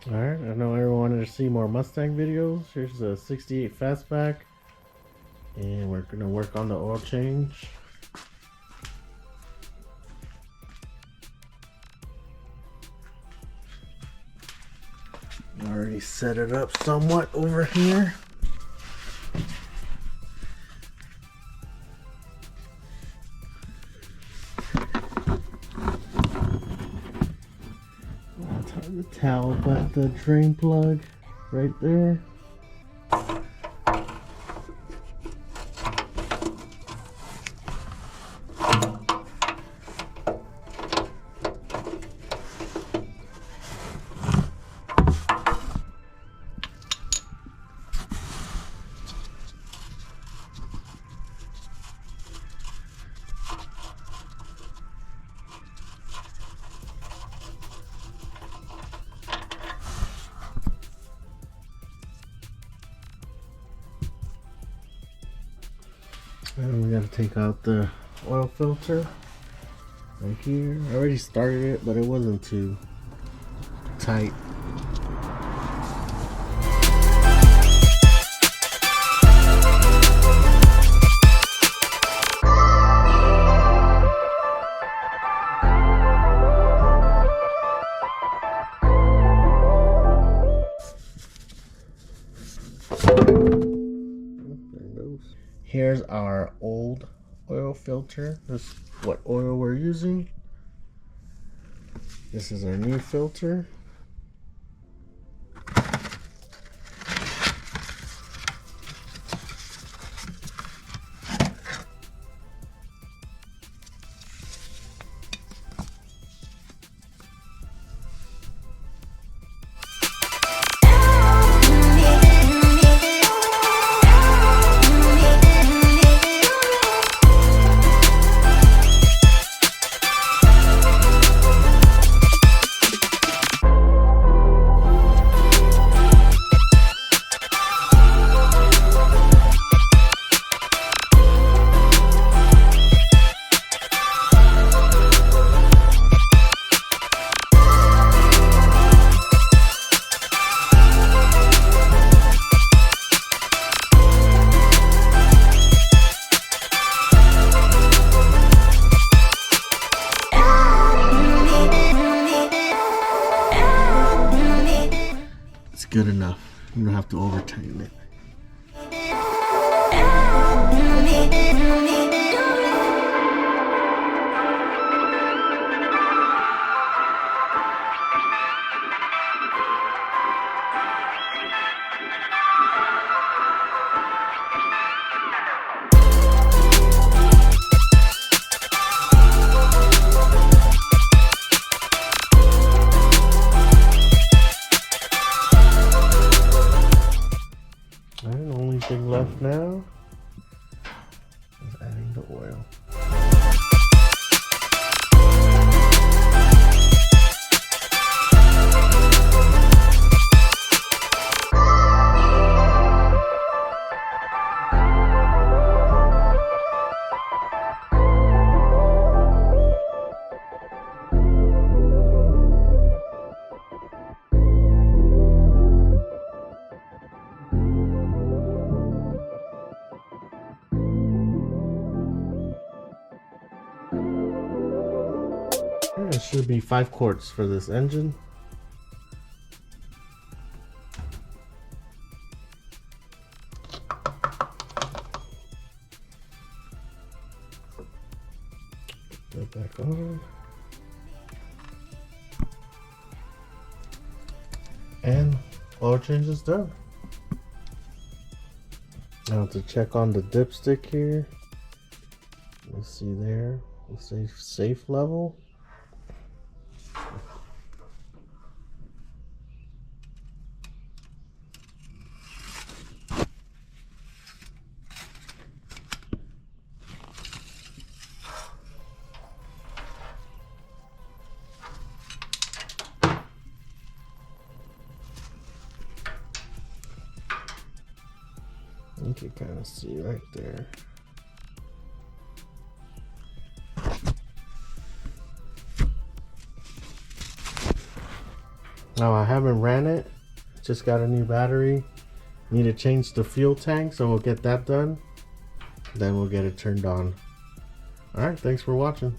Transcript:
Alright, I know everyone wanted to see more Mustang videos. Here's the 68 Fastback. And we're going to work on the oil change. Already set it up somewhat over here. That's hard to tell, but the drain plug right there. And we got to take out the oil filter right here. I already started it, but it wasn't too tight. Here's our old oil filter. This is what oil we're using. This is our new filter. Good enough. You don't have to over tighten it. The only thing left now is adding the oil. It should be 5 quarts for this engine. Put that back on. And oil change is done. Now to check on the dipstick here. Let's see there. Let's say safe level. You can kind of see right there. Now I haven't ran it, just got a new battery. Need to change the fuel tank, so we'll get that done. Then we'll get it turned on. Alright, thanks for watching.